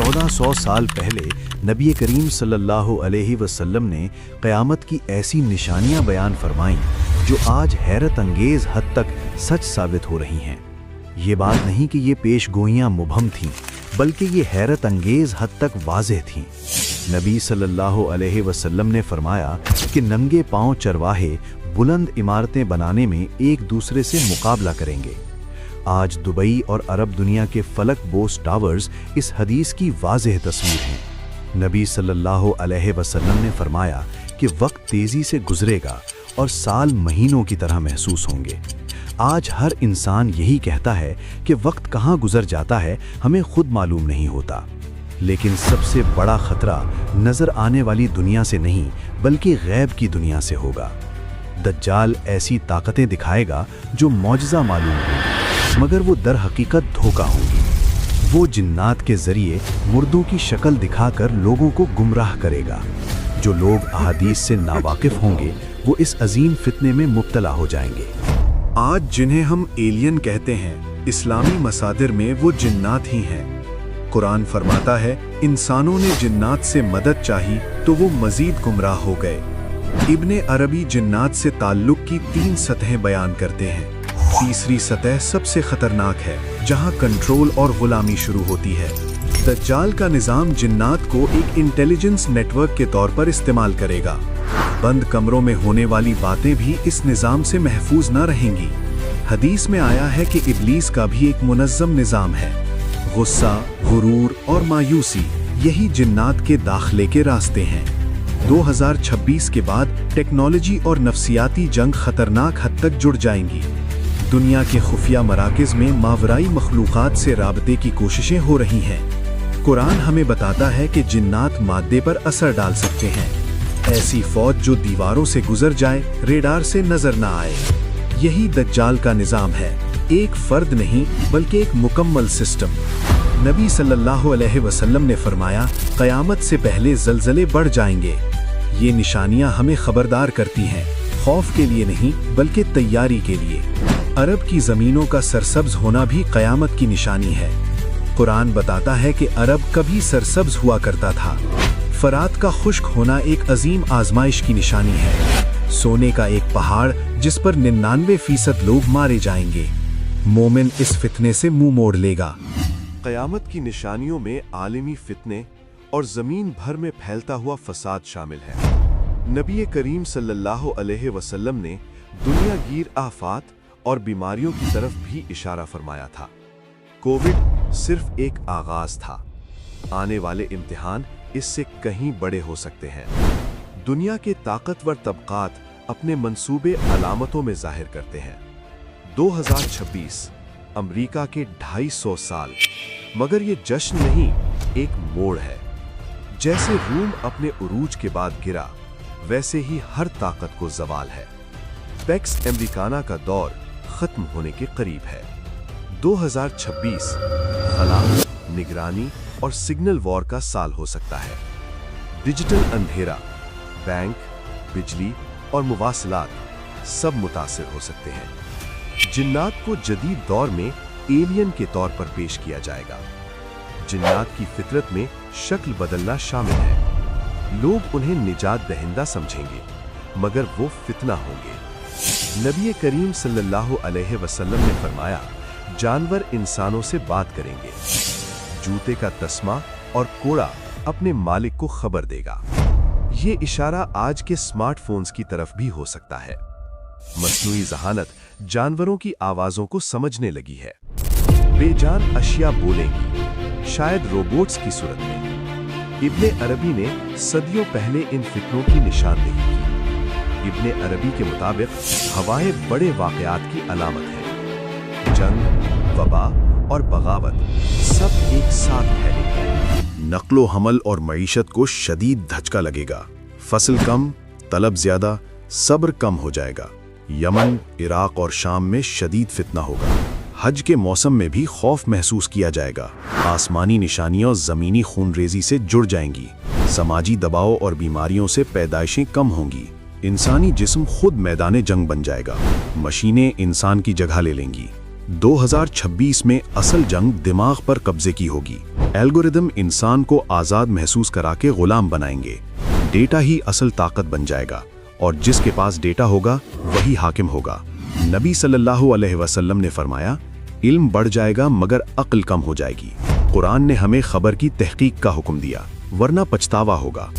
1400 साल पहले नबी करीम सल्लल्लाहु अलैहि वसल्लम ने क़यामत की ऐसी निशानियां बयान फरमाईं जो आज हैरत अंगेज़ हद तक सच साबित हो रही हैं। ये बात नहीं कि ये पेशगोइयां मुबहम थीं, बल्कि ये हैरत अंगेज़ हद तक वाज़ेह थीं। नबी सल्लल्लाहु अलैहि वसल्लम ने फरमाया कि नंगे पांव चरवाहे बुलंद इमारतें बनाने में एक दूसरे से मुकाबला करेंगे। आज दुबई और अरब दुनिया के फलक बोस टावर्स इस हदीस की वाज़ेह तस्वीर हैं। नबी सल्लल्लाहु अलैहि वसल्लम ने फरमाया कि वक्त तेज़ी से गुजरेगा और साल महीनों की तरह महसूस होंगे। आज हर इंसान यही कहता है कि वक्त कहाँ गुजर जाता है हमें खुद मालूम नहीं होता। लेकिन सबसे बड़ा खतरा नजर आने वाली दुनिया से नहीं बल्कि गैब की दुनिया से होगा। दज्जाल ऐसी ताकतें दिखाएगा जो मौजज़ा मालूम होंगी, मगर वो दर हकीकत धोखा होंगी। वो जिन्नात के जरिए मुर्दों की शक्ल दिखाकर लोगों को गुमराह करेगा। जो लोग अहादीस से नावाकिफ होंगे वो इस अजीम फितने में मुब्तला हो जाएंगे। आज जिन्हें हम एलियन कहते हैं, इस्लामी मसादिर में वो जिन्नात ही हैं। कुरान फरमाता है, इंसानों ने जिन्नात से मदद चाही तो वो मजीद गुमराह हो गए। इब्ने अरबी जिन्नात से ताल्लुक की 3 सतहें बयान करते हैं। तीसरी सतह सबसे खतरनाक है, जहां कंट्रोल और गुलामी शुरू होती है। दज्जाल का निज़ाम जिन्नात को एक इंटेलिजेंस नेटवर्क के तौर पर इस्तेमाल करेगा। बंद कमरों में होने वाली बातें भी इस निज़ाम से महफूज न रहेंगी। हदीस में आया है कि इब्लीस का भी एक मुनज़्ज़म निज़ाम है। गुस्सा, गुरूर और मायूसी यही जिन्नात के दाखिले के रास्ते हैं। 2026 के बाद टेक्नोलॉजी और नफ्सियाती जंग खतरनाक हद तक जुड़ जाएंगी। दुनिया के खुफिया मराकिज़ में मावराई मखलूक़ात से राबते की कोशिशें हो रही हैं। कुरान हमें बताता है कि जिन्नात मादे पर असर डाल सकते हैं। ऐसी फौज जो दीवारों से गुजर जाए, रेडार से नजर न आए। यही दज्जाल का निज़ाम है, एक फर्द नहीं बल्कि एक मुकम्मल सिस्टम। नबी सल्लल्लाहु अलैहि वसल्लम ने फरमाया, क़यामत से पहले ज़लज़ले बढ़ जाएंगे। ये निशानियां हमें खबरदार करती हैं, खौफ के लिए नहीं बल्कि तैयारी के लिए। अरब की ज़मीनों का सरसब्ज होना भी क़यामत की निशानी है। कुरान बताता है कि अरब कभी सरसब्ज हुआ करता था। फरात का खुश्क होना एक अजीम आजमाइश की निशानी है। सोने का एक पहाड़ जिस पर 99% लोग मारे जाएंगे। मोमिन इस फितने से मुंह मोड़ लेगा। क़यामत की निशानियों में आलमी फितने और ज़मीन भर में फैलता हुआ फसाद शामिल है। नबी करीम सल्लल्लाहु अलैहि वसल्लम ने दुनियागीर आफात और बीमारियों की तरफ भी इशारा फरमाया था। कोविड सिर्फ एक आगाज था। आने वाले इम्तिहान इससे कहीं बड़े हो सकते हैं। दुनिया के ताकतवर तबकात अपने मंसूबे अलामतों में जाहिर करते हैं। 2026 अमेरिका के 250 साल, मगर ये जश्न नहीं, एक मोड़ है। जैसे रूम अपने उरूज के बाद गिरा, वैसे ही हर ताकत को ज़वाल है। पैक्स अमेरिकाना का दौर खत्म होने के करीब है। 2026 खला, निगरानी और सिग्नल वॉर का साल हो सकता है। डिजिटल अंधेरा, बैंक, बिजली और मुवासलात सब मुतासिर हो सकते हैं। जिन्नात को जदीद दौर में एलियन के तौर पर पेश किया जाएगा। जिन्नात की फितरत में शक्ल बदलना शामिल है। लोग उन्हें निजात दहिंदा समझेंगे, मगर वो फितना होंगे। नबी करीम सल्लल्लाहु अलैहि वसल्लम ने फरमाया, जानवर इंसानों से बात करेंगे। जूते का तस्मा और कोड़ा अपने मालिक को खबर देगा। ये इशारा आज के स्मार्टफोन्स की तरफ भी हो सकता है। मस्नूई ज़हानत जानवरों की आवाज़ों को समझने लगी है। बेजान अशिया बोलेंगी, शायद रोबोट्स की सूरत में। इब्ने अरबी ने सदियों पहले इन फितनों की निशानदेही की। इब्ने अरबी के मुताबिक हवाएं बड़े वाक़यात की अलामत है। जंग, वबा और बगावत सब एक साथ फैलेंगे। नक्लो हमल और मईशत को शदीद धचका लगेगा। फसल कम, तलब ज्यादा, सब्र कम हो जाएगा। यमन, इराक और शाम में शदीद फितना होगा। हज के मौसम में भी खौफ महसूस किया जाएगा। आसमानी निशानियां ज़मीनी खूनरेज़ी से जुड़ जाएंगी। समाजी दबाव और बीमारियों से पैदाइशें कम होंगी। इंसानी जिस्म खुद मैदान जंग बन जाएगा। मशीनें इंसान की जगह ले लेंगी। 2026 में असल जंग दिमाग पर कब्जे की होगी। एल्गोरिदम इंसान को आज़ाद महसूस करा के गुलाम बनाएंगे। डेटा ही असल ताकत बन जाएगा और जिसके पास डेटा होगा वही हाकिम होगा। नबी सल्लल्लाहु अलैहि वसल्लम ने फरमाया, इल्म बढ़ जाएगा मगर अक्ल कम हो जाएगी। कुरान ने हमें खबर की तहकीक का हुक्म दिया, वरना पछतावा होगा।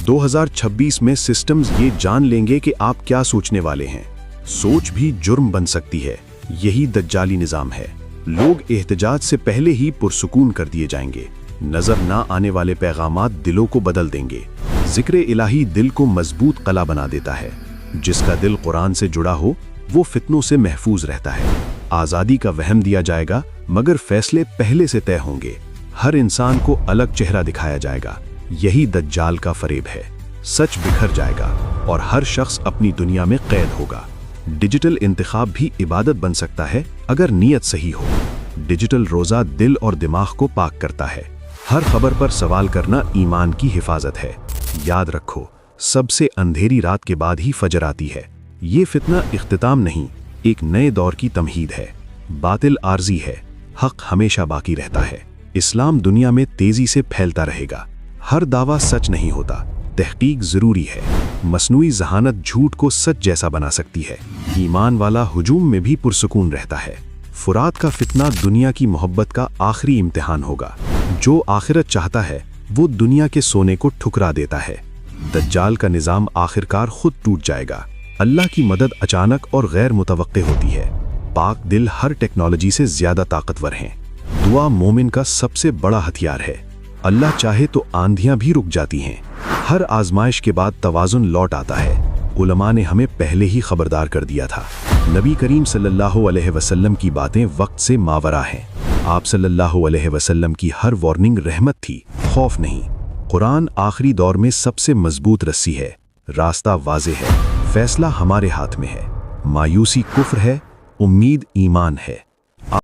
2026 में सिस्टम्स ये जान लेंगे कि आप क्या सोचने वाले हैं। सोच भी जुर्म बन सकती है, यही दज्जाली निज़ाम है। लोग एहतजाज से पहले ही पुरसुकून कर दिए जाएंगे। नजर ना आने वाले पैगामात दिलों को बदल देंगे। जिक्र इलाही दिल को मजबूत कला बना देता है। जिसका दिल कुरान से जुड़ा हो वो फितनों से महफूज रहता है। आज़ादी का वहम दिया जाएगा मगर फैसले पहले से तय होंगे। हर इंसान को अलग चेहरा दिखाया जाएगा, यही दज्जाल का फरेब है। सच बिखर जाएगा और हर शख्स अपनी दुनिया में कैद होगा। डिजिटल इंतखाब भी इबादत बन सकता है अगर नीयत सही हो। डिजिटल रोज़ा दिल और दिमाग को पाक करता है। हर खबर पर सवाल करना ईमान की हिफाजत है। याद रखो, सबसे अंधेरी रात के बाद ही फजर आती है। ये फितना इख्तिताम नहीं, एक नए दौर की तमहीद है। बातिल आर्जी है, हक हमेशा बाकी रहता है। इस्लाम दुनिया में तेजी से फैलता रहेगा। हर दावा सच नहीं होता, तहकीक जरूरी है। मसनूई जहानत झूठ को सच जैसा बना सकती है। ईमान वाला हुजूम में भी पुरसुकून रहता है। फुरात का फितना दुनिया की मोहब्बत का आखिरी इम्तिहान होगा। जो आखिरत चाहता है वो दुनिया के सोने को ठुकरा देता है। दज्जाल का निज़ाम आखिरकार खुद टूट जाएगा। अल्लाह की मदद अचानक और गैर मुतवक्के होती है। पाक दिल हर टेक्नोलॉजी से ज्यादा ताकतवर हैं। दुआ मोमिन का सबसे बड़ा हथियार है। अल्लाह चाहे तो आंधियां भी रुक जाती हैं। हर आजमाइश के बाद तवाज़ुन लौट आता है। उलमा ने हमें पहले ही खबरदार कर दिया था। नबी करीम सल्लल्लाहु अलैहि वसल्लम की बातें वक्त से मावरा हैं। आप सल्लल्लाहु अलैहि वसल्लम की हर वार्निंग रहमत थी, खौफ नहीं। कुरान आखिरी दौर में सबसे मजबूत रस्सी है। रास्ता वाज़ेह है, फैसला हमारे हाथ में है। मायूसी कुफ्र है, उम्मीद ईमान है।